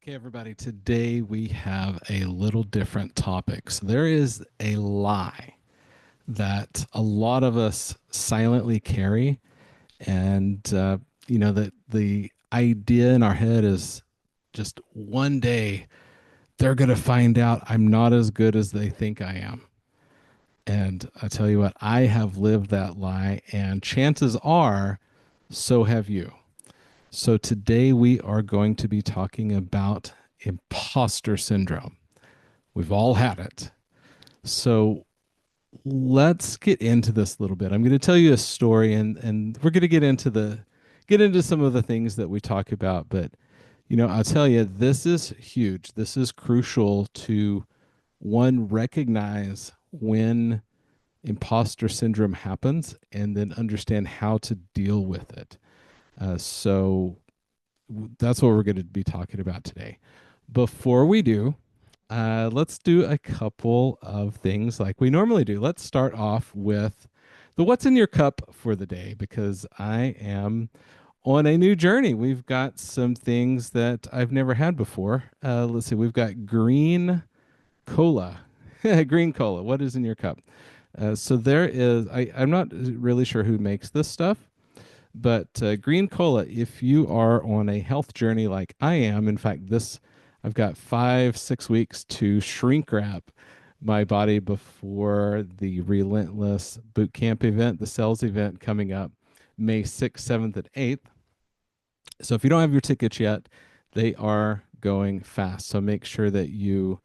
Okay, everybody, today we have a little different topic. So, there is a lie that a lot of us silently carry, and that the idea in our head is just one day they're going to find out I'm not as good as they think I am. And I tell you what, I have lived that lie, and chances are so have you. So, today we are going to be talking about imposter syndrome. We've all had it. So let's get into this a little bit. I'm going to tell you a story, and we're going to get into some of the things that we talk about. But I'll tell you, this is huge. This is crucial to one, recognize when imposter syndrome happens, and then understand how to deal with it. So that's what we're going to be talking about today. Before we do, let's do a couple of things like we normally do. Let's start off with the what's in your cup for the day, because I am on a new journey. We've got some things that I've never had before. Let's see, we've got green cola. Green cola. What is in your cup? So there is, I'm not really sure who makes this stuff, but green cola, if you are on a health journey like I am, in fact, I've got 5, 6 weeks to shrink wrap my body before the Relentless boot camp event, the sales event coming up May 6th, 7th, and 8th. So if you don't have your tickets yet, they are going fast. So make sure that you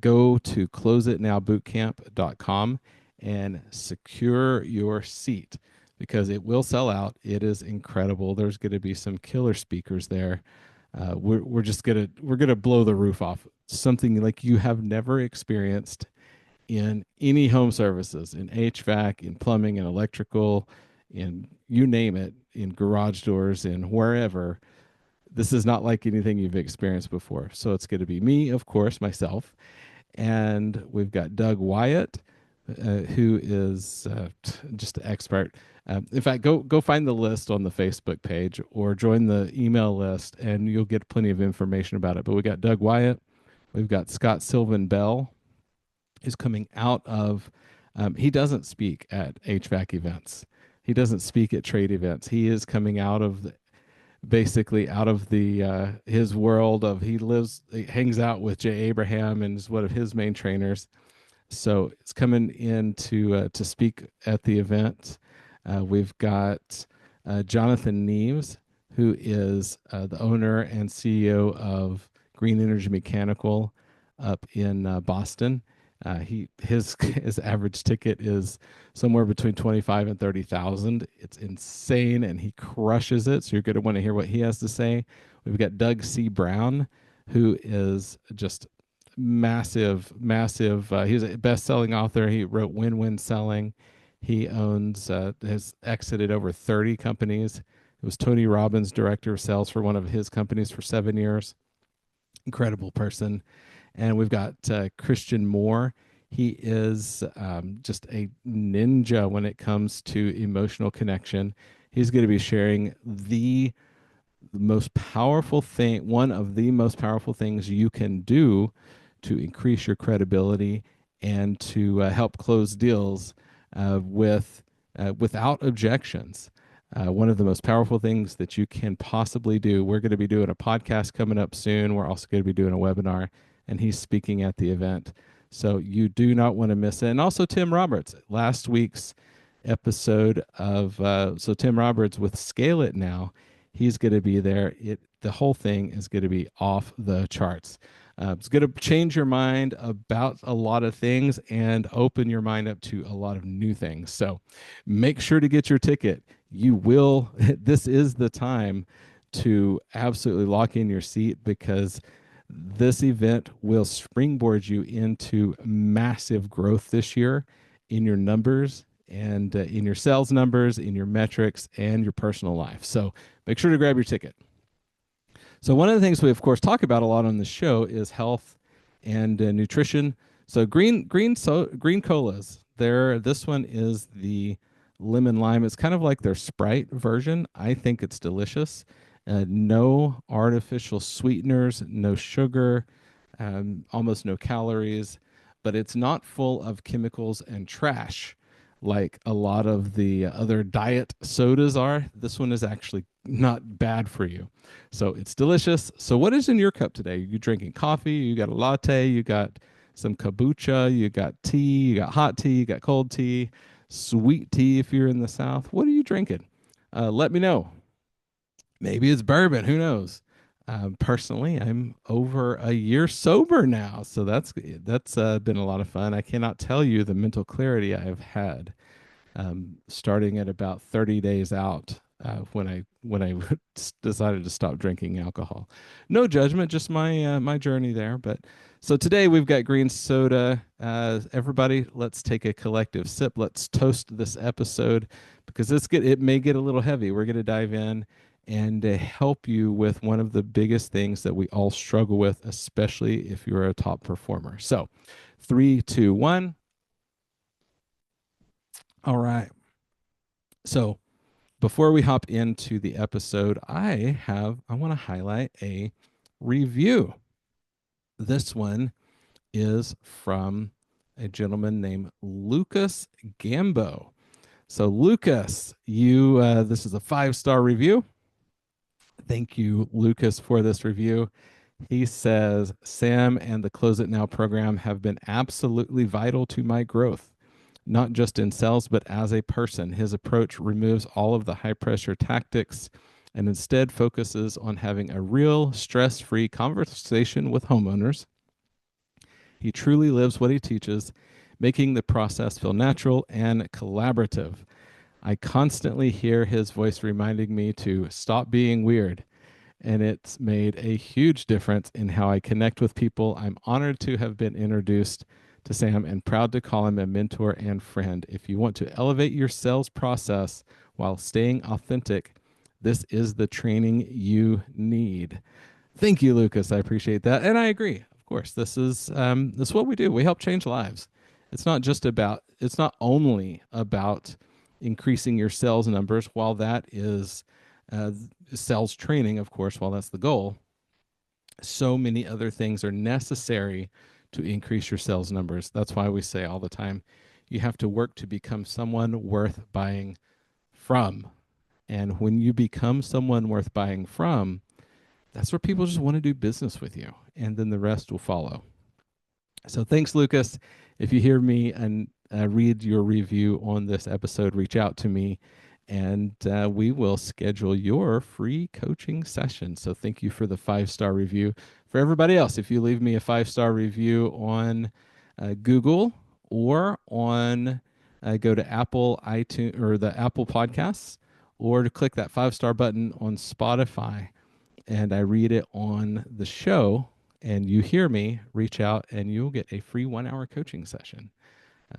go to closeitnowbootcamp.com and secure your seat, because it will sell out. It is incredible. There's going to be some killer speakers there. We're gonna blow the roof off. Something like you have never experienced in any home services, in HVAC, in plumbing, in electrical, in you name it, in garage doors, in wherever. This is not like anything you've experienced before. So it's going to be me, of course, myself, and we've got Doug Wyatt, who is just an expert. In fact, go find the list on the Facebook page or join the email list, and you'll get plenty of information about it. But we got Doug Wyatt, we've got Scott Sylvan Bell, who's coming out of. He doesn't speak at HVAC events. He doesn't speak at trade events. He is coming out of basically out of the his world of he hangs out with Jay Abraham and is one of his main trainers. So it's coming in to speak at the event. We've got Jonathan Neves, who is the owner and CEO of Green Energy Mechanical up in Boston. His average ticket is somewhere between 25 and 30,000. It's insane, and he crushes it. So you're going to want to hear what he has to say. We've got Doug C. Brown, who is just massive. He's a best-selling author. He wrote Win Win Selling. He has exited over 30 companies. It was Tony Robbins' director of sales for one of his companies for 7 years. Incredible person. And we've got Christian Moore. He is just a ninja when it comes to emotional connection. He's going to be sharing the most powerful thing, one of the most powerful things you can do to increase your credibility and to help close deals without objections. One of the most powerful things that you can possibly do. We're going to be doing a podcast coming up soon. We're also going to be doing a webinar, and he's speaking at the event. So you do not want to miss it. And also Tim Roberts, last week's episode of so Tim Roberts with Scale It Now, he's going to be there. The whole thing is going to be off the charts. It's going to change your mind about a lot of things and open your mind up to a lot of new things. So make sure to get your ticket. You will, this is the time to absolutely lock in your seat, because this event will springboard you into massive growth this year in your numbers and in your sales numbers, in your metrics, and your personal life. So make sure to grab your ticket. So one of the things we, of course, talk about a lot on the show is health and nutrition. So green colas. This one is the lemon lime. It's kind of like their Sprite version. I think it's delicious. No artificial sweeteners, no sugar, almost no calories, but it's not full of chemicals and trash like a lot of the other diet sodas are. This one is actually not bad for you. So it's delicious. So, what is in your cup today? You drinking coffee? You got a latte? You got some kombucha? You got tea? You got hot tea? You got cold tea? Sweet tea if you're in the South? What are you drinking? Let me know. Maybe it's bourbon. Who knows? Personally, I'm over a year sober now, so that's been a lot of fun. I cannot tell you the mental clarity I have had starting at about 30 days out when I decided to stop drinking alcohol. No judgment, just my journey there. But so today we've got green soda. Everybody, let's take a collective sip. Let's toast this episode because it may get a little heavy. We're going to dive in and help you with one of the biggest things that we all struggle with, especially if you're a top performer. So, three, two, one. All right. So before we hop into the episode, I want to highlight a review. This one is from a gentleman named Lucas Gambo. So Lucas, you this is a 5-star review. Thank you, Lucas, for this review. He says, Sam and the Close It Now program have been absolutely vital to my growth, not just in sales, but as a person. His approach removes all of the high pressure tactics and instead focuses on having a real stress free conversation with homeowners. He truly lives what he teaches, making the process feel natural and collaborative. I constantly hear his voice reminding me to stop being weird, and it's made a huge difference in how I connect with people. I'm honored to have been introduced to Sam and proud to call him a mentor and friend. If you want to elevate your sales process while staying authentic, this is the training you need. Thank you, Lucas. I appreciate that, and I agree. Of course, this is what we do. We help change lives. It's not only about increasing your sales numbers, while that is uh, sales training, of course, while that's the goal. So many other things are necessary to increase your sales numbers. That's why we say all the time, you have to work to become someone worth buying from. And when you become someone worth buying from, that's where people just want to do business with you. And then the rest will follow. So thanks, Lucas. If you hear me and read your review on this episode, reach out to me and we will schedule your free coaching session. So thank you for the 5-star review. For everybody else, if you leave me a 5-star review on Google or on go to Apple iTunes or the Apple Podcasts, or to click that 5-star button on Spotify, and I read it on the show, and you hear me, reach out and you'll get a free 1-hour coaching session.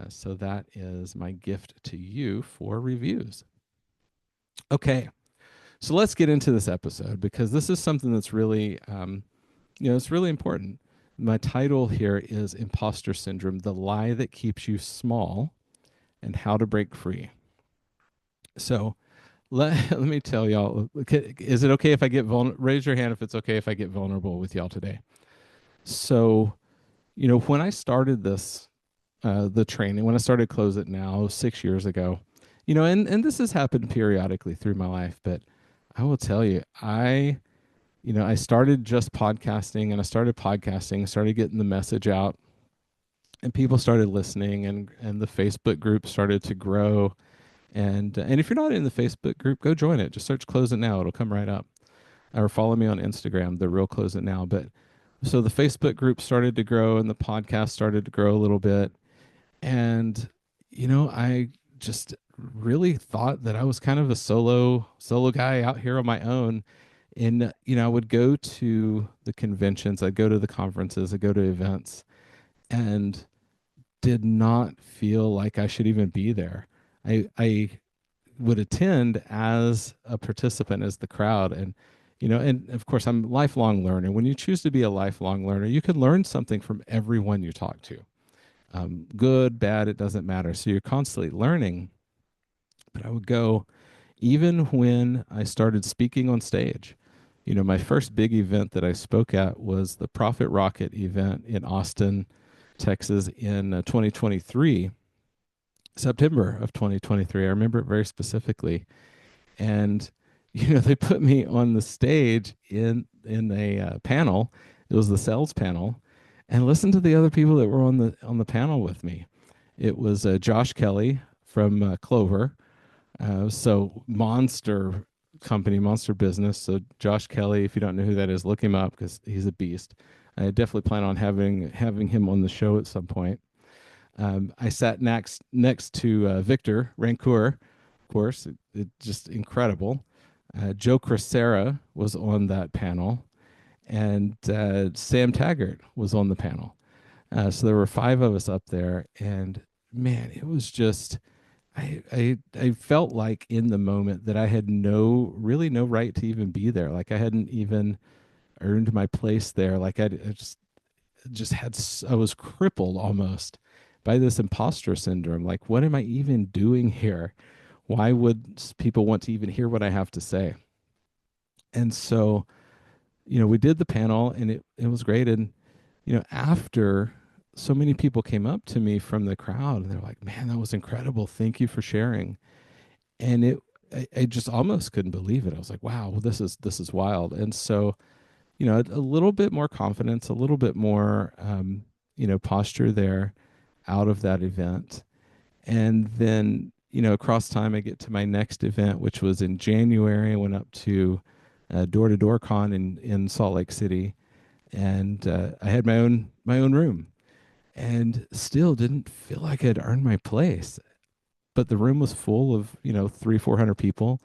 So that is my gift to you for reviews. Okay, so let's get into this episode because this is something that's really, it's really important. My title here is Imposter Syndrome, the lie that keeps you small and how to break free. So let me tell y'all, is it okay if I get vulnerable? Raise your hand if it's okay if I get vulnerable with y'all today. So, when I started the training, when I started Close It Now 6 years ago, and this has happened periodically through my life, but I will tell you, I started just podcasting and I started podcasting, started getting the message out and people started listening and the Facebook group started to grow. And if you're not in the Facebook group, go join it. Just search Close It Now. It'll come right up. Or follow me on Instagram, The Real Close It Now. But so the Facebook group started to grow and the podcast started to grow a little bit. And, I just really thought that I was kind of a solo guy out here on my own. And, I would go to the conventions, I'd go to the conferences, I'd go to events, and did not feel like I should even be there. I would attend as a participant, as the crowd. And of course, I'm a lifelong learner. When you choose to be a lifelong learner, you can learn something from everyone you talk to. Good, bad, it doesn't matter. So you're constantly learning. But I would go, even when I started speaking on stage. My first big event that I spoke at was the Profit Rocket event in Austin, Texas in 2023, September of 2023. I remember it very specifically. And they put me on the stage in a panel. It was the sales panel, and listen to the other people that were on the panel with me. It was Josh Kelly from Clover, so monster company, monster business. So Josh Kelly, if you don't know who that is, look him up because he's a beast. I definitely plan on having him on the show at some point. I sat next to Victor Rancour, of course, it just incredible. Joe Crisera was on that panel, and Sam Taggart was on the panel. So there were five of us up there, and man, it was just I felt like in the moment that I had really no right to even be there. Like I hadn't even earned my place there. Like I just had I was crippled almost by this imposter syndrome. Like, what am I even doing here? Why would people want to even hear what I have to say? And so, we did the panel, and it was great. And after, so many people came up to me from the crowd, and they're like, "Man, that was incredible. Thank you for sharing." And I just almost couldn't believe it. I was like, "Wow, well, this is wild." And so, a little bit more confidence, a little bit more, posture there out of that event. And then, across time, I get to my next event, which was in January. I went up to Door to Door Con in Salt Lake City, and I had my own room, and still didn't feel like I'd earned my place. But the room was full of 300-400 people,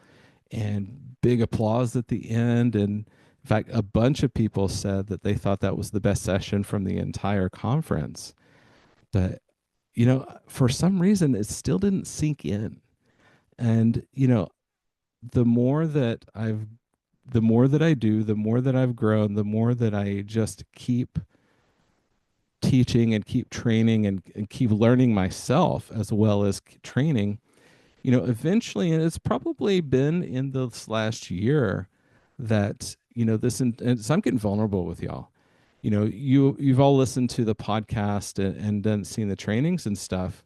and big applause at the end. And in fact, a bunch of people said that they thought that was the best session from the entire conference. But for some reason, it still didn't sink in. And the more that I've the more that I do, the more that I've grown, the more that I just keep teaching and keep training and keep learning myself as well as training, eventually, and it's probably been in this last year that, and so I'm getting vulnerable with y'all. You've all listened to the podcast and then seen the trainings and stuff.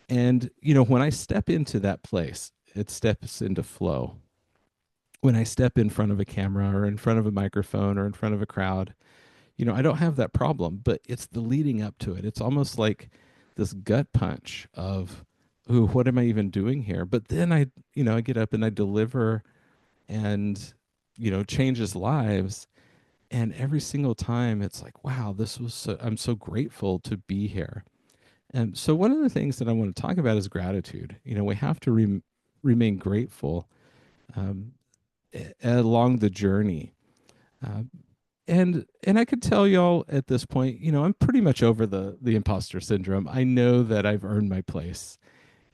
And, when I step into that place, it steps into flow. When I step in front of a camera or in front of a microphone or in front of a crowd, I don't have that problem, but it's the leading up to it. It's almost like this gut punch of, ooh, what am I even doing here? But then I get up and I deliver and, changes lives. And every single time it's like, wow, I'm so grateful to be here. And so one of the things that I want to talk about is gratitude. We have to remain grateful um, along the journey. Uh, and I could tell y'all at this point, I'm pretty much over the imposter syndrome. I know that I've earned my place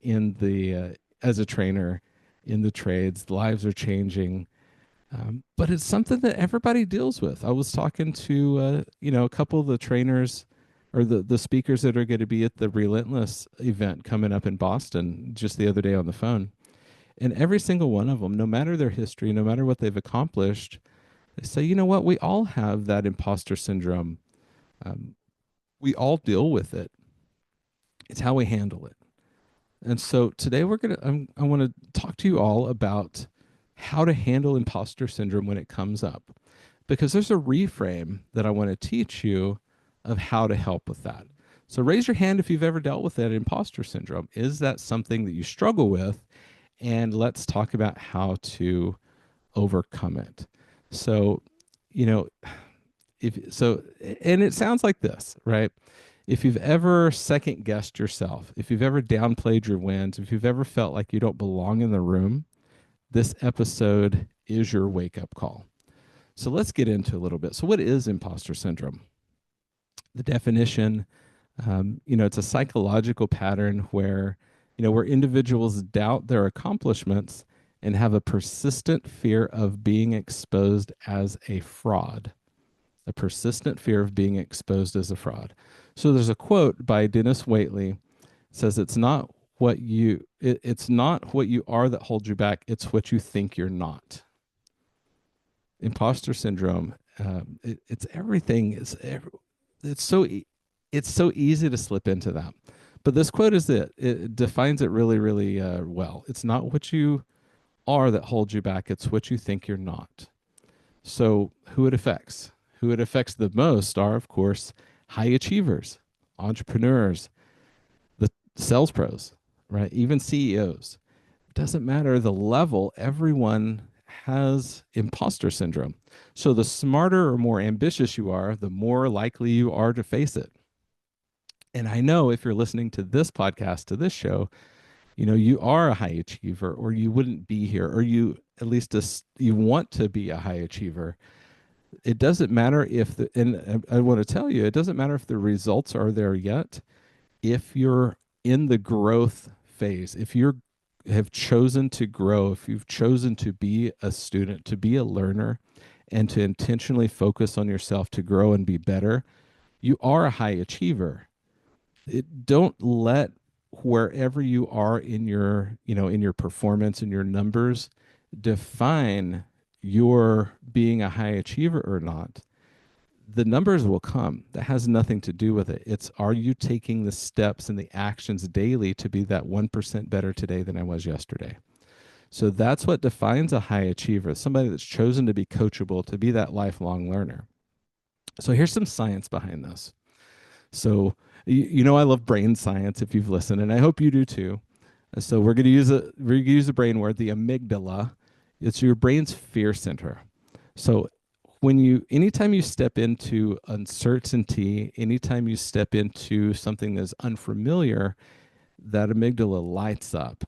in the as a trainer in the trades. Lives are changing, but it's something that everybody deals with. I was talking to a couple of the trainers or the speakers that are going to be at the Relentless event coming up in Boston just the other day on the phone. And every single one of them, no matter their history, no matter what they've accomplished, they say, you know what, we all have that imposter syndrome. Um, we all deal with it. It's how we handle it. And so today I want to talk to you all about how to handle imposter syndrome when it comes up, because there's a reframe that I want to teach you of how to help with that. So raise your hand if you've ever dealt with that imposter syndrome. Is that something that you struggle with? And let's talk about how to overcome it. So, you know, and it sounds like this, right? If you've ever second guessed yourself, if you've ever downplayed your wins, if you've ever felt like you don't belong in the room, this episode is your wake up call. So let's get into a little bit. So, what is imposter syndrome? The definition, it's a psychological pattern where individuals doubt their accomplishments and have a persistent fear of being exposed as a fraud. A persistent fear of being exposed as a fraud. So there's a quote by Dennis Waitley. It says, it's not what you are that holds you back, it's what you think you're not. imposter syndrome. It's everything. It's so it's so easy to slip into that. But this quote is it. It defines it really, really well. It's not what you are that holds you back. It's what you think you're not. So who it affects? Who it affects the most are, of course, high achievers, entrepreneurs, the sales pros, right? Even CEOs. It doesn't matter the level, everyone has imposter syndrome. So the smarter or more ambitious you are, the more likely you are to face it. And I know if you're listening to this podcast, to this show, you are a high achiever, or you wouldn't be here, or you at least you want to be a high achiever. It doesn't matter if and I want to tell you, it doesn't matter if the results are there yet. If you're in the growth phase, if you have chosen to grow, if you've chosen to be a student, to be a learner, and to intentionally focus on yourself to grow and be better, you are a high achiever. Don't let wherever you are in your in your performance and your numbers define your being a high achiever or not. The numbers will come. That has nothing to do with it. It's, are you taking the steps and the actions daily to be that 1% better today than I was yesterday? So that's what defines a high achiever, somebody that's chosen to be coachable, to be that lifelong learner. So here's some science behind this. So, I love brain science if you've listened, and I hope you do too. So we're gonna use a brain word, the amygdala. It's your brain's fear center. So anytime you step into uncertainty, anytime you step into something that's unfamiliar, that amygdala lights up.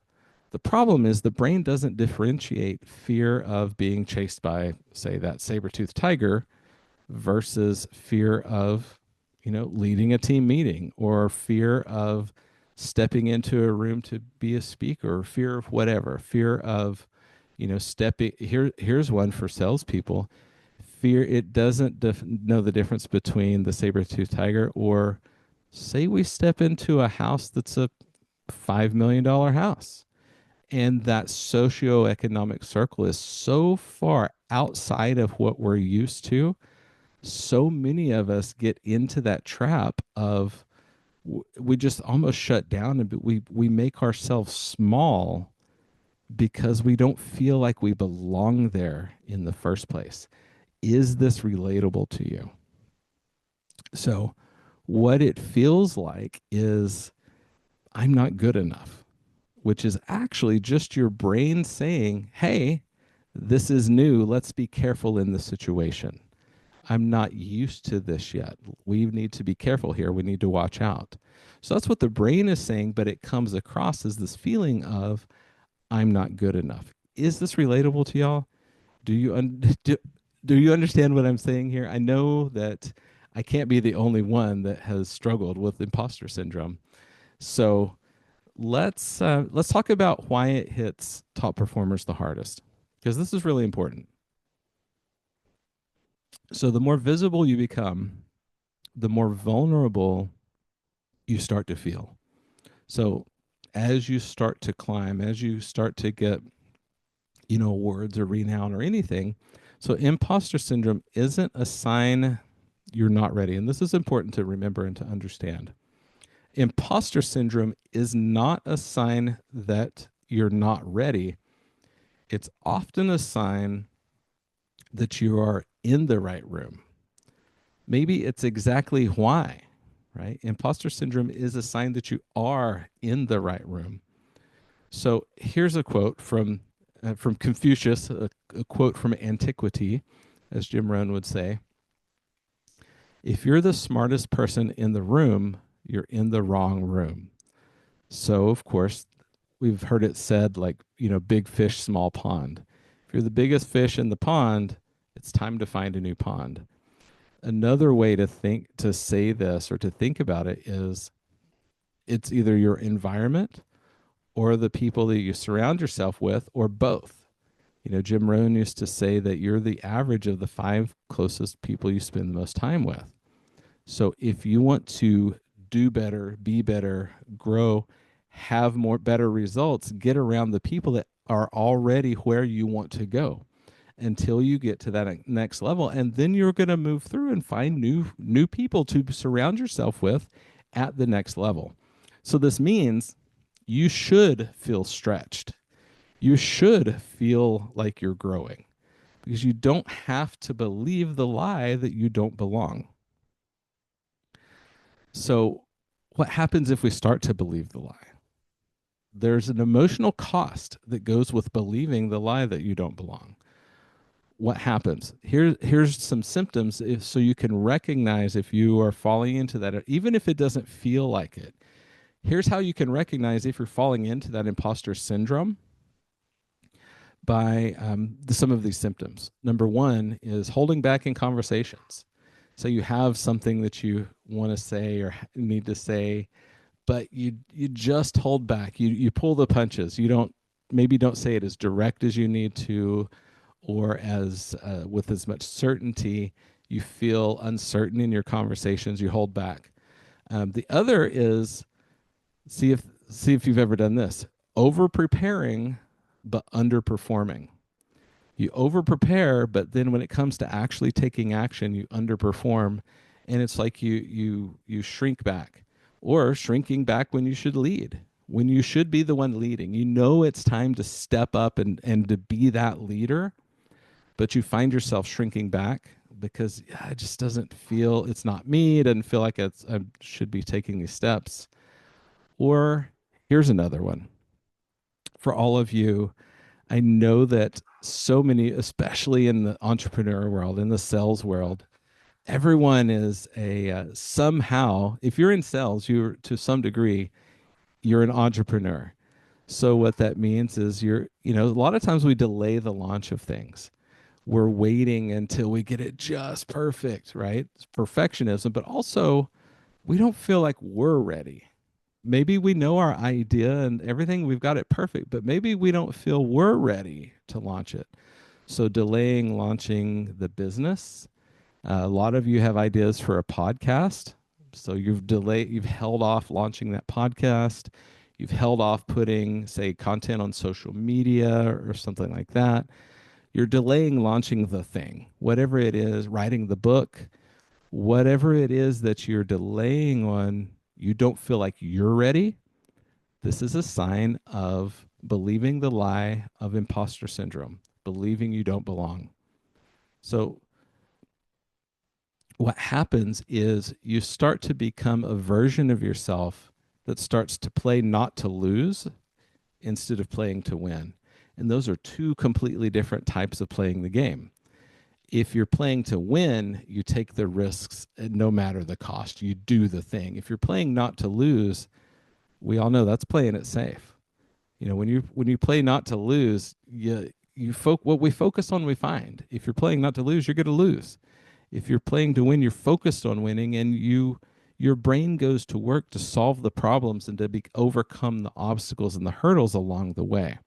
The problem is the brain doesn't differentiate fear of being chased by, say, that saber-toothed tiger versus fear of, leading a team meeting, or fear of stepping into a room to be a speaker, or fear of whatever, fear of, stepping. Here's one for salespeople. Fear, it doesn't know the difference between the saber-toothed tiger, or say we step into a house that's a $5 million house, and that socioeconomic circle is so far outside of what we're used to. So many of us get into that trap of, we just almost shut down, and we make ourselves small because we don't feel like we belong there in the first place. Is this relatable to you? So what it feels like is, I'm not good enough, which is actually just your brain saying, hey, this is new. Let's be careful in the situation. I'm not used to this yet. We need to be careful here. We need to watch out. So that's what the brain is saying, but it comes across as this feeling of, I'm not good enough. Is this relatable to y'all? Do you do you understand what I'm saying here? I know that I can't be the only one that has struggled with imposter syndrome. So let's talk about why it hits top performers the hardest, because this is really important. So the more visible you become, the more vulnerable you start to feel. So as you start to climb, as you start to get, awards or renown or anything, so imposter syndrome isn't a sign you're not ready. And this is important to remember and to understand. Imposter syndrome is not a sign that you're not ready. It's often a sign that you are in the right room. Maybe it's exactly why, right? Imposter syndrome is a sign that you are in the right room. So here's a quote from Confucius, a quote from antiquity, as Jim Rohn would say. If you're the smartest person in the room, you're in the wrong room. So, of course, we've heard it said, like, big fish, small pond. If you're the biggest fish in the pond, it's time to find a new pond. Another way to say this or to think about it is, it's either your environment or the people that you surround yourself with, or both. Jim Rohn used to say that you're the average of the 5 closest people you spend the most time with. So if you want to do better, be better, grow, have more better results, get around the people that are already where you want to go. until you get to that next level, and then you're going to move through and find new people to surround yourself with at the next level. So this means you should feel stretched. You should feel like you're growing because you don't have to believe the lie that you don't belong. So what happens if we start to believe the lie? There's an emotional cost that goes with believing the lie that you don't belong. What happens? Here's some symptoms so you can recognize if you are falling into that, even if it doesn't feel like it. Here's how you can recognize if you're falling into that imposter syndrome by some of these symptoms. Number one is holding back in conversations. So you have something that you want to say or need to say, but you just hold back. You pull the punches. You don't say it as direct as you need to, or as with as much certainty. You feel uncertain in your conversations. You hold back. The other is see if you've ever done this: over preparing but underperforming. You over prepare, but then when it comes to actually taking action, you underperform, and it's like you shrink back, or shrinking back when you should lead, when you should be the one leading. You know it's time to step up and to be that leader, but you find yourself shrinking back because it just doesn't feel, it's not me. It doesn't feel like I should be taking these steps. Or here's another one for all of you. I know that so many, especially in the entrepreneur world, in the sales world, everyone is a somehow, if you're in sales, you're to some degree, you're an entrepreneur. So what that means is a lot of times we delay the launch of things. We're waiting until we get it just perfect, right? It's perfectionism, but also we don't feel like we're ready. Maybe we know our idea and everything, we've got it perfect, but maybe we don't feel we're ready to launch it. So delaying launching the business. A lot of you have ideas for a podcast. So you've held off launching that podcast. You've held off putting, say, content on social media or something like that. You're delaying launching the thing, whatever it is, writing the book, whatever it is that you're delaying on, you don't feel like you're ready. This is a sign of believing the lie of imposter syndrome, believing you don't belong. So what happens is you start to become a version of yourself that starts to play not to lose instead of playing to win. And those are two completely different types of playing the game. If you're playing to win, you take the risks no matter the cost. You do the thing. If you're playing not to lose, we all know that's playing it safe. When you play not to lose, what we focus on, we find. If you're playing not to lose, you're going to lose. If you're playing to win, you're focused on winning, and your brain goes to work to solve the problems and to overcome the obstacles and the hurdles along the way.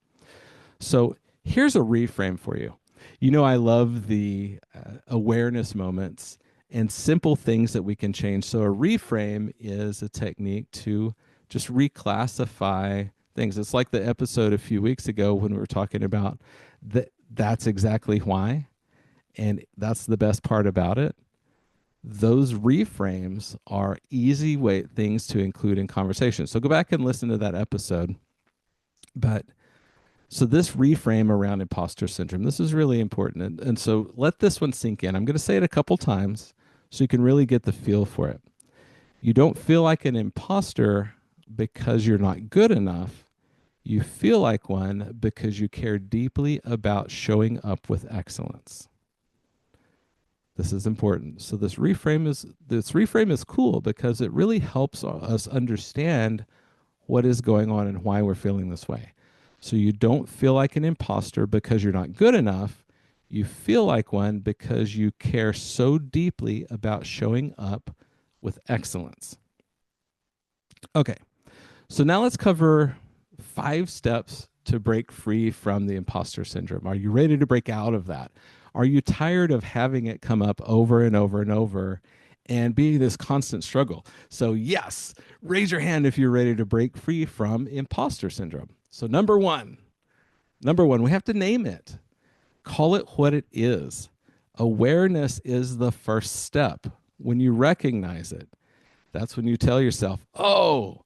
So here's a reframe for you. I love the awareness moments and simple things that we can change. So a reframe is a technique to just reclassify things. It's like the episode a few weeks ago when we were talking about that's exactly why. And that's the best part about it. Those reframes are easy things to include in conversation. So go back and listen to that episode. But so this reframe around imposter syndrome, this is really important. And so let this one sink in. I'm going to say it a couple times so you can really get the feel for it. You don't feel like an imposter because you're not good enough. You feel like one because you care deeply about showing up with excellence. This is important. So this reframe is cool because it really helps us understand what is going on and why we're feeling this way. So you don't feel like an imposter because you're not good enough. You feel like one because you care so deeply about showing up with excellence. Okay, so now let's cover 5 steps to break free from the imposter syndrome. Are you ready to break out of that? Are you tired of having it come up over and over and over and be this constant struggle? So yes, raise your hand if you're ready to break free from imposter syndrome. So number one, we have to name it. Call it what it is. Awareness is the first step. When you recognize it, that's when you tell yourself, oh,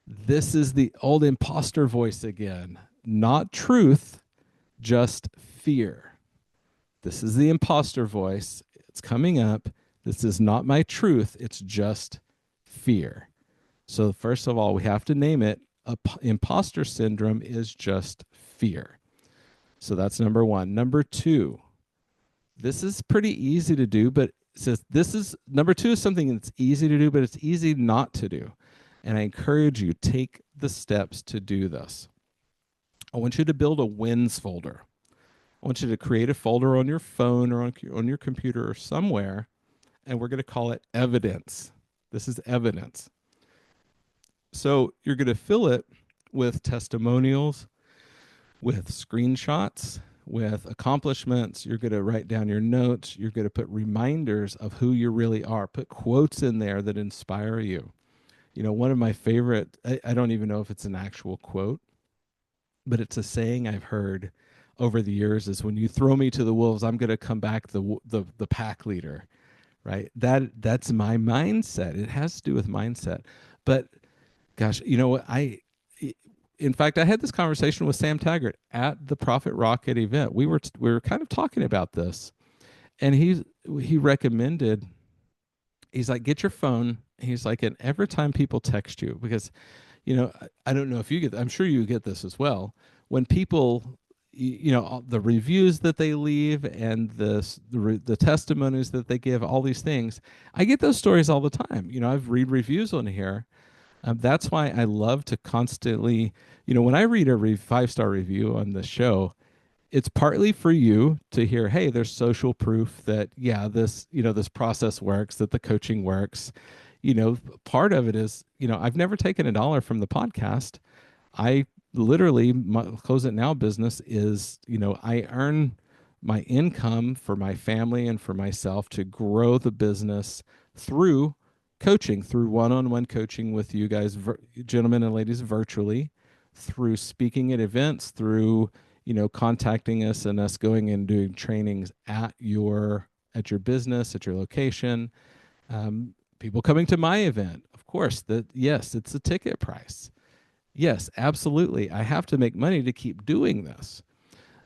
this is the old imposter voice again. Not truth, just fear. This is the imposter voice. It's coming up. This is not my truth. It's just fear. So, first of all, we have to name it. Imposter syndrome is just fear. So, that's number one. Number two, this is pretty easy to do, but says this is number two is something that's easy to do, but it's easy not to do. And I encourage you, take the steps to do this. I want you to build a wins folder. I want you to create a folder on your phone or on your computer or somewhere, and we're going to call it evidence. This is evidence. So you're going to fill it with testimonials, with screenshots, with accomplishments. You're going to write down your notes. You're going to put reminders of who you really are. Put quotes in there that inspire you. You know, one of my favorite, I don't even know if it's an actual quote, but it's a saying I've heard over the years is when you throw me to the wolves, I'm going to come back the pack leader, right? That's my mindset. It has to do with mindset. But gosh, you know what? In fact, I had this conversation with Sam Taggart at the Profit Rocket event. We were kind of talking about this, and he recommended. He's like, get your phone. He's like, and every time people text you, because you know, I don't know if you get. I'm sure you get this as well. When people, you know, the reviews that they leave and the testimonies that they give, all these things, I get those stories all the time. You know, I've read reviews on here. That's why I love to constantly, you know, when I read a 5-star review on the show, it's partly for you to hear, hey, there's social proof that, yeah, this, you know, this process works, that the coaching works. You know, part of it is, you know, I've never taken a dollar from the podcast. I literally, my Close It Now business is, you know, I earn my income for my family and for myself to grow the business through coaching, through one-on-one coaching with you guys, gentlemen and ladies, virtually, through speaking at events, through, you know, contacting us and us going and doing trainings at your business, at your location. People coming to my event, of course, that yes, it's a ticket price. Yes, absolutely. I have to make money to keep doing this.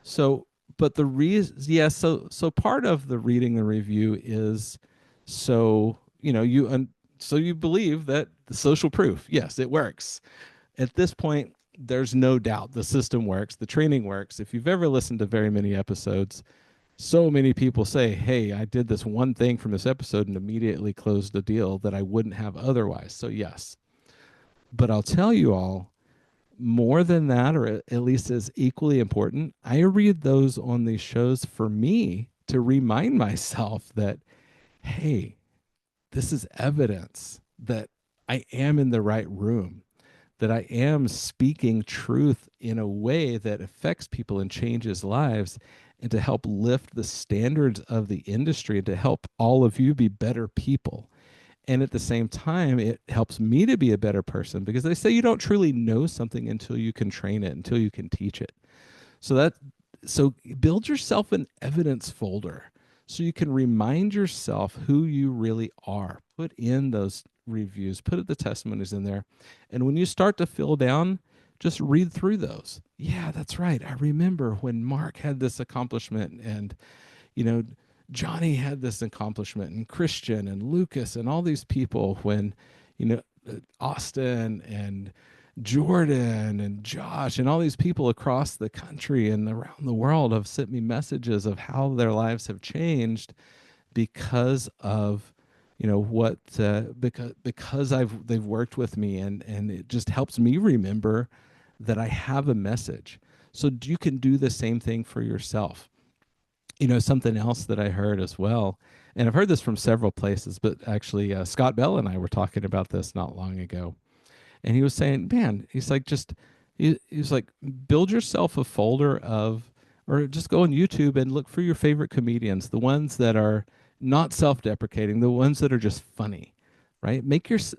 So, but the reason, yes, so part of the reading the review is so, you know, so you believe that the social proof, yes, it works. At this point, there's no doubt the system works, the training works. If you've ever listened to very many episodes, so many people say, hey, I did this one thing from this episode and immediately closed a deal that I wouldn't have otherwise. So, yes. But I'll tell you all, more than that, or at least as equally important, I read those on these shows for me to remind myself that, hey, this is evidence that I am in the right room, that I am speaking truth in a way that affects people and changes lives, and to help lift the standards of the industry and to help all of you be better people. And at the same time, it helps me to be a better person, because they say you don't truly know something until you can train it, until you can teach it. So build yourself an evidence folder so you can remind yourself who you really are. Put in those reviews, put the testimonies in there. And when you start to feel down, just read through those. Yeah, that's right. I remember when Mark had this accomplishment, and, you know, Johnny had this accomplishment, and Christian and Lucas and all these people, when, you know, Austin and Jordan and Josh and all these people across the country and around the world have sent me messages of how their lives have changed because of, you know, what because they've worked with me, and it just helps me remember that I have a message. So you can do the same thing for yourself. You know, something else that I heard as well, and I've heard this from several places, but actually Scott Bell and I were talking about this not long ago, and he was saying, man, he's like, he's like, build yourself a folder of, or just go on YouTube and look for your favorite comedians, the ones that are not self-deprecating, the ones that are just funny, right?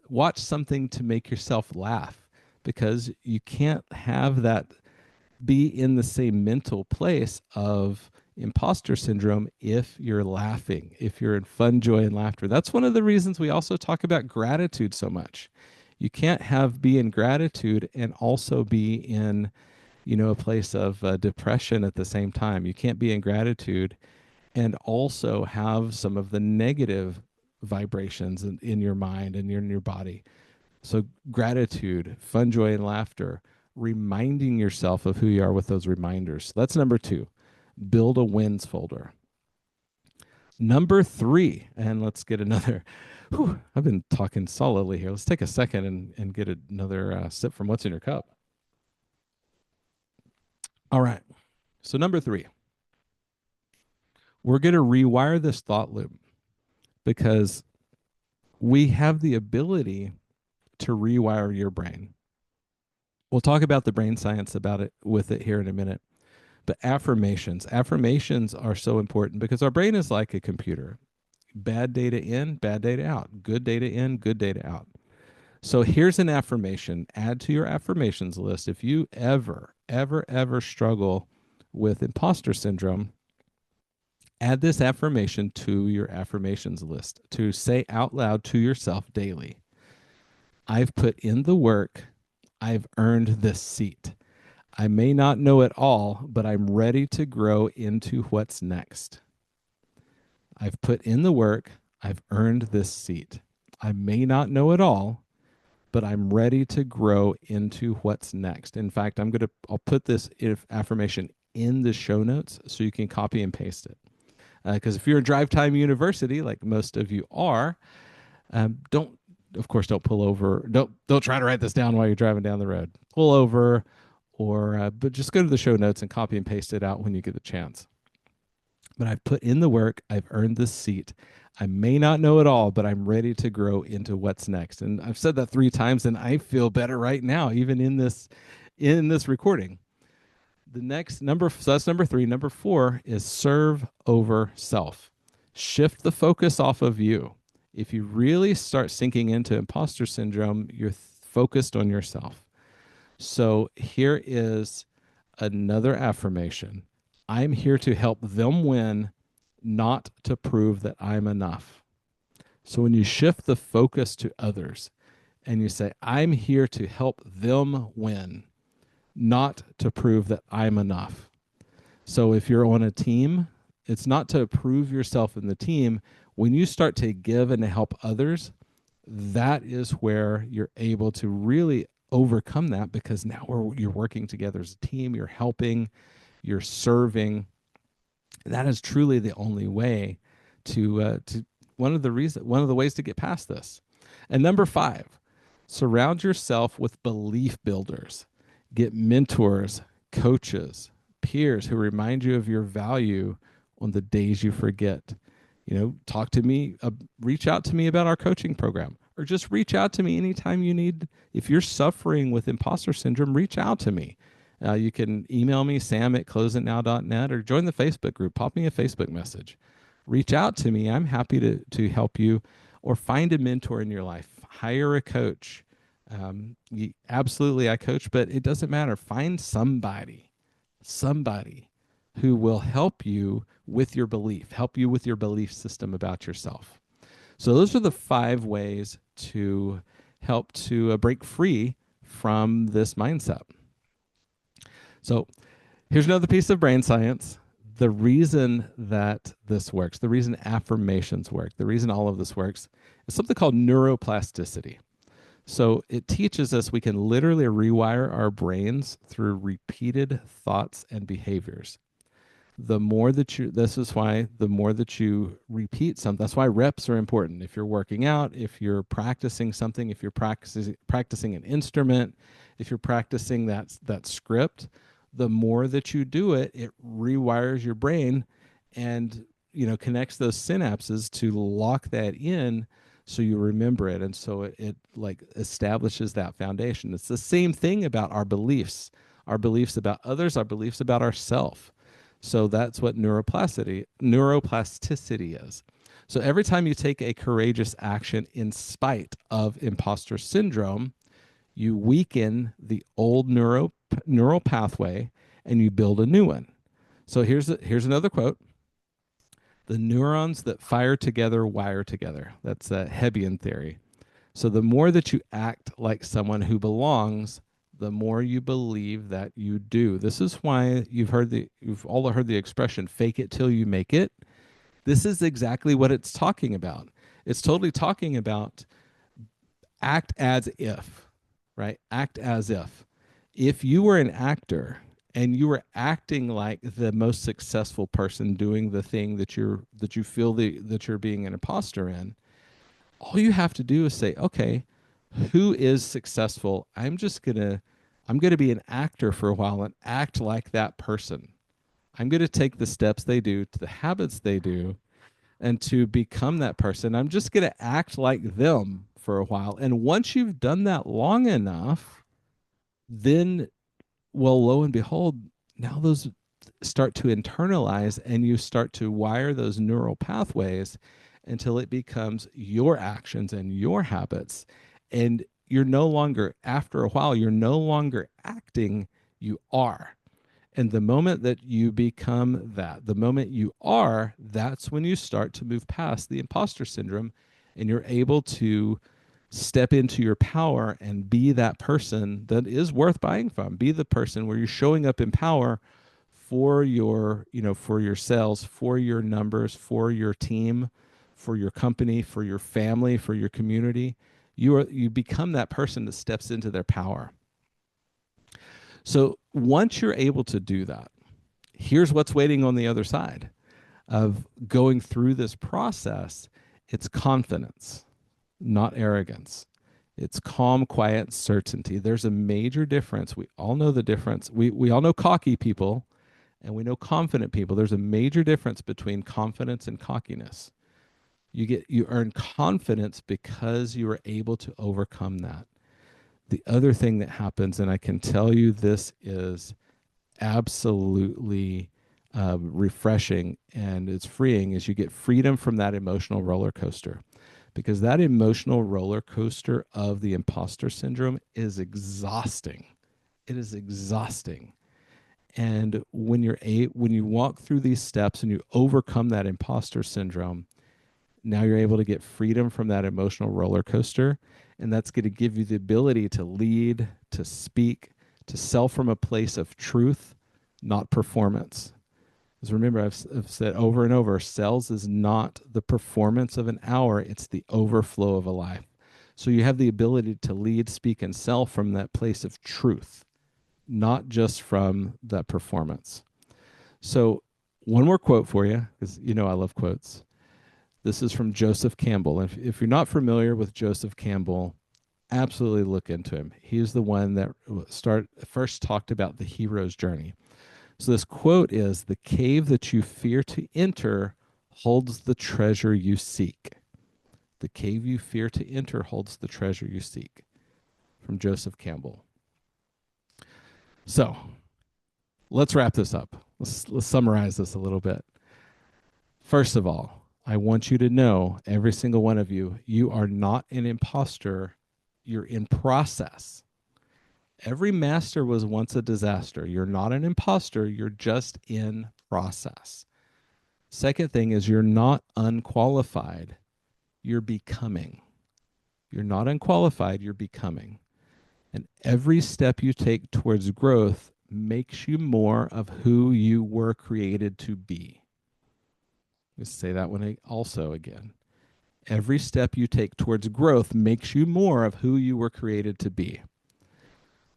Watch something to make yourself laugh, because you can't have that be in the same mental place of Imposter syndrome if you're laughing, if you're in fun, joy, and laughter. That's one of the reasons we also talk about gratitude so much. You can't be in gratitude and also be in, a place of depression at the same time. You can't be in gratitude and also have some of the negative vibrations in your mind and in your body. So gratitude, fun, joy, and laughter, reminding yourself of who you are with those reminders. So that's number 2. Build a wins folder. Number 3, and let's get another. I've been talking solidly here. Let's take a second and get another sip from what's in your cup. All right. So number 3, we're going to rewire this thought loop because we have the ability to rewire your brain. We'll talk about the brain science about it with it here in a minute. But affirmations are so important because our brain is like a computer. Bad data in, bad data out. Good data in, good data out. So here's an affirmation. Add to your affirmations list. If you ever struggle with imposter syndrome, add this affirmation to your affirmations list to say out loud to yourself daily. I've put in the work. I've earned this seat. I may not know it all, but I'm ready to grow into what's next. I've put in the work. I've earned this seat. I may not know it all, but I'm ready to grow into what's next. In fact, I'll put this affirmation in the show notes so you can copy and paste it. Because if you're in Drive Time University, like most of you are, don't pull over. Don't try to write this down while you're driving down the road. Pull over, but just go to the show notes and copy and paste it out when you get the chance. But I've put in the work. I've earned this seat. I may not know it all, but I'm ready to grow into what's next. And I've said that 3 times, and I feel better right now, even in this recording. The next number, so that's number 3. Number 4 is serve over self. Shift the focus off of you. If you really start sinking into imposter syndrome, you're focused on yourself. So here is another affirmation. I'm here to help them win, not to prove that I'm enough. So when you shift the focus to others and you say, I'm here to help them win, not to prove that I'm enough. So if you're on a team, it's not to prove yourself in the team. When you start to give and to help others, that is where you're able to really overcome that, because now you're working together as a team, you're helping, you're serving. That is truly the only way to one of the ways to get past this. And number 5, surround yourself with belief builders. Get mentors, coaches, peers who remind you of your value on the days you forget. Talk to me, reach out to me about our coaching program, or just reach out to me anytime you need. If you're suffering with imposter syndrome, reach out to me. You can email me, sam@closeitnow.net, or join the Facebook group. Pop me a Facebook message. Reach out to me. I'm happy to help you, or find a mentor in your life. Hire a coach. Absolutely, I coach, but it doesn't matter. Find somebody who will help you with your belief system about yourself. So those are the 5 ways to help to break free from this mindset. So here's another piece of brain science. The reason that this works, the reason affirmations work, the reason all of this works is something called neuroplasticity. So it teaches us we can literally rewire our brains through repeated thoughts and behaviors. This is why the more that you repeat something, that's why reps are important. If you're working out, if you're practicing something, if you're practicing an instrument, if you're practicing that script, the more that you do it, it rewires your brain and connects those synapses to lock that in, so you remember it. And so it like establishes that foundation. It's the same thing about our beliefs about others, our beliefs about ourselves. So that's what neuroplasticity is. So every time you take a courageous action in spite of imposter syndrome, you weaken the old neural pathway and you build a new one. So here's another quote. The neurons that fire together wire together. That's a Hebbian theory. So the more that you act like someone who belongs, the more you believe that you do. This is why you've all heard the expression fake it till you make it. This is exactly what it's talking about. It's totally talking about act as if, right? Act as if. If you were an actor and you were acting like the most successful person doing the thing that you feel that you're being an imposter in, all you have to do is say, okay, who is successful? I'm gonna be an actor for a while and act like that person. I'm gonna take the steps they do, to the habits they do, and to become that person. I'm just gonna act like them for a while. And once you've done that long enough, then, well, lo and behold, now those start to internalize and you start to wire those neural pathways until it becomes your actions and your habits. And you're no longer, after a while, you're no longer acting, you are. And the moment that you become that, the moment you are, that's when you start to move past the imposter syndrome and you're able to step into your power and be that person that is worth buying from. Be the person where you're showing up in power for your, for your sales, for your numbers, for your team, for your company, for your family, for your community. You become that person that steps into their power. So once you're able to do that, here's what's waiting on the other side of going through this process. It's confidence, not arrogance. It's calm, quiet certainty. There's a major difference. We all know the difference. We all know cocky people and we know confident people. There's a major difference between confidence and cockiness. You earn confidence because you are able to overcome that. The other thing that happens, and I can tell you this is absolutely refreshing and it's freeing, is you get freedom from that emotional roller coaster, because that emotional roller coaster of the imposter syndrome is exhausting. It is exhausting. And when you walk through these steps and you overcome that imposter syndrome, now you're able to get freedom from that emotional roller coaster. And that's going to give you the ability to lead, to speak, to sell from a place of truth, not performance. Because remember, I've said over and over, sales is not the performance of an hour, it's the overflow of a life. So you have the ability to lead, speak, and sell from that place of truth, not just from that performance. So, one more quote for you, because I love quotes. This is from Joseph Campbell. If you're not familiar with Joseph Campbell, absolutely look into him. He's the one that first talked about the hero's journey. So this quote is, "The cave that you fear to enter holds the treasure you seek." The cave you fear to enter holds the treasure you seek. From Joseph Campbell. So let's wrap this up. Let's summarize this a little bit. First of all, I want you to know, every single one of you, you are not an imposter. You're in process. Every master was once a disaster. You're not an imposter. You're just in process. Second thing is, you're not unqualified. You're becoming. You're not unqualified. You're becoming. And every step you take towards growth makes you more of who you were created to be. Let's say that one also again. Every step you take towards growth makes you more of who you were created to be.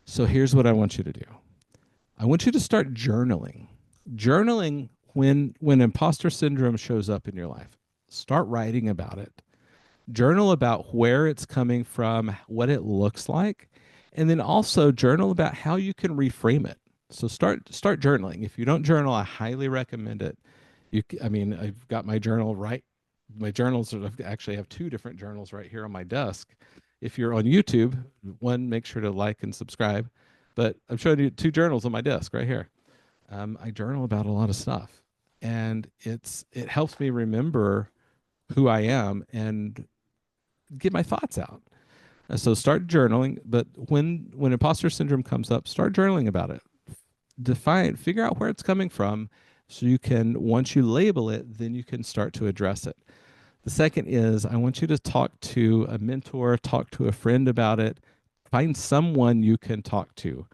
So here's what I want you to do. I want you to start journaling. Journaling when imposter syndrome shows up in your life. Start writing about it. Journal about where it's coming from, what it looks like, and then also journal about how you can reframe it. So start journaling. If you don't journal, I highly recommend it. I've got my journal right. My journals actually have two different journals right here on my desk. If you're on YouTube, one, make sure to like and subscribe. But I'm showing you two journals on my desk right here. I journal about a lot of stuff, and it helps me remember who I am and get my thoughts out. So start journaling. But when imposter syndrome comes up, start journaling about it. Figure out where it's coming from. So you can, once you label it, then you can start to address it. The second is I want you to talk to a mentor, talk to a friend about it. Find someone you can talk to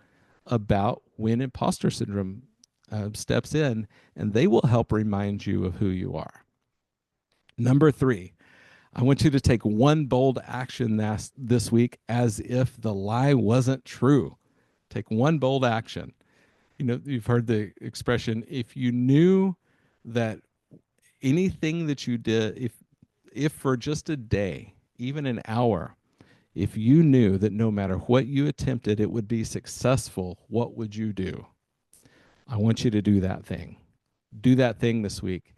about when imposter syndrome steps in, and they will help remind you of who you are. Number three, I want you to take one bold action this week as if the lie wasn't true. Take one bold action. You know, you've heard the expression, if you knew that anything that you did, if for just a day, even an hour, if you knew that no matter what you attempted, it would be successful, what would you do? I want you to do that thing. Do that thing this week.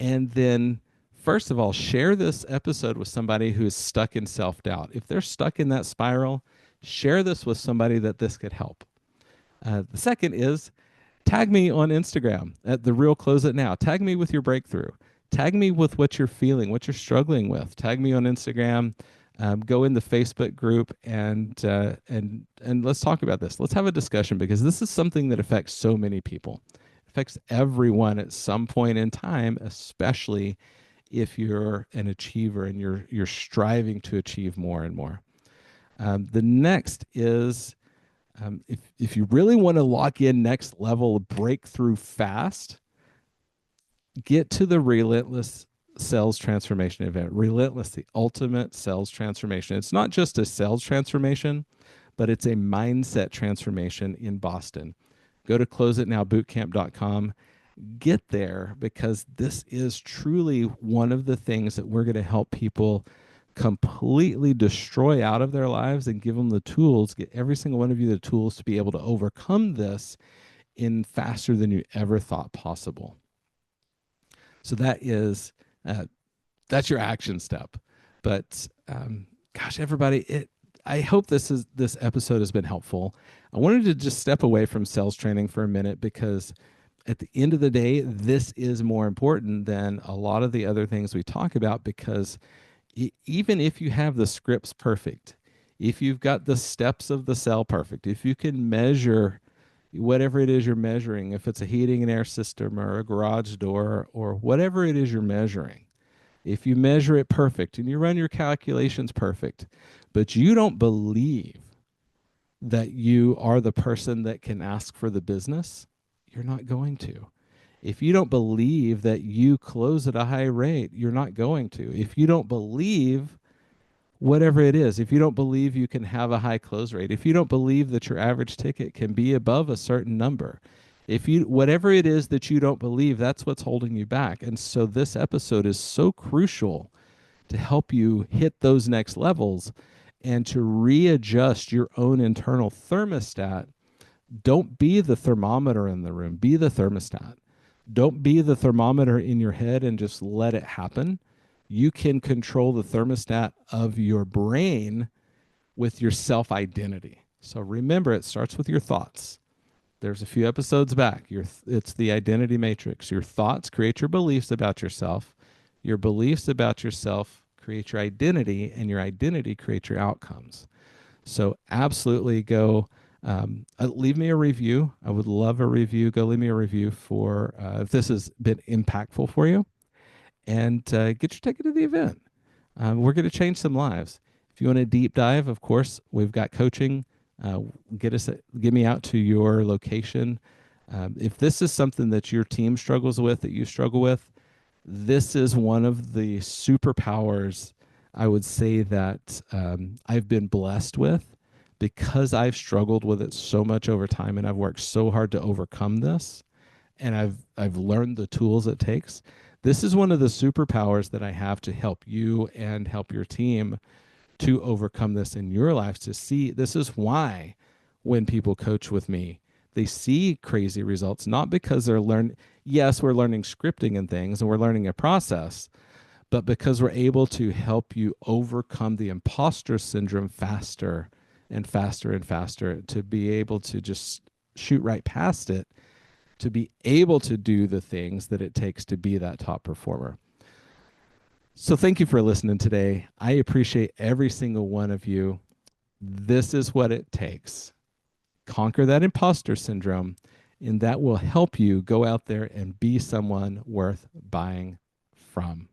And then, first of all, share this episode with somebody who is stuck in self doubt. If they're stuck in that spiral, share this with somebody that this could help. The second is tag me on Instagram at The Real Close It Now. Tag me with your breakthrough. Tag me with what you're feeling, what you're struggling with. Tag me on Instagram. Go in the Facebook group and let's talk about this. Let's have a discussion because this is something that affects so many people. It affects everyone at some point in time, especially if you're an achiever and you're striving to achieve more and more. The next is if you really want to lock in next level breakthrough fast, get to the Relentless sales transformation event. Relentless, the ultimate sales transformation. It's not just a sales transformation, but it's a mindset transformation in Boston. Go to closeitnowbootcamp.com. Get there because this is truly one of the things that we're going to help people completely destroy out of their lives and give them the tools, get every single one of you the tools to be able to overcome this in faster than you ever thought possible. So that is that's your action step. But gosh, everybody, I hope this episode has been helpful. I wanted to just step away from sales training for a minute because at the end of the day, this is more important than a lot of the other things we talk about because even if you have the scripts perfect, if you've got the steps of the sell perfect, if you can measure whatever it is you're measuring, if it's a heating and air system or a garage door or whatever it is you're measuring, if you measure it perfect and you run your calculations perfect, but you don't believe that you are the person that can ask for the business, you're not going to. If you don't believe that you close at a high rate, you're not going to. If you don't believe whatever it is, if you don't believe you can have a high close rate, if you don't believe that your average ticket can be above a certain number, if you whatever it is that you don't believe, that's what's holding you back. And so this episode is so crucial to help you hit those next levels and to readjust your own internal thermostat. Don't be the thermometer in the room, be the thermostat. Don't be the thermometer in your head and just let it happen. You can control the thermostat of your brain with your self-identity. So remember, it starts with your thoughts. There's a few episodes back. It's the identity matrix. Your thoughts create your beliefs about yourself. Your beliefs about yourself create your identity, and your identity creates your outcomes. So absolutely go leave me a review. I would love a review. Go leave me a review for if this has been impactful for you, and get your ticket to the event. We're going to change some lives. If you want a deep dive, of course, we've got coaching. Get me out to your location. If this is something that your team struggles with, that you struggle with, this is one of the superpowers I would say that I've been blessed with because I've struggled with it so much over time and I've worked so hard to overcome this and I've learned the tools it takes. This is one of the superpowers that I have to help you and help your team to overcome this in your lives. To see, this is why when people coach with me, they see crazy results, not because they're yes, we're learning scripting and things and we're learning a process, but because we're able to help you overcome the imposter syndrome faster and faster and faster, to be able to just shoot right past it, to be able to do the things that it takes to be that top performer. So thank you for listening today. I appreciate every single one of you. This is what it takes. Conquer that imposter syndrome And that will help you go out there and be someone worth buying from.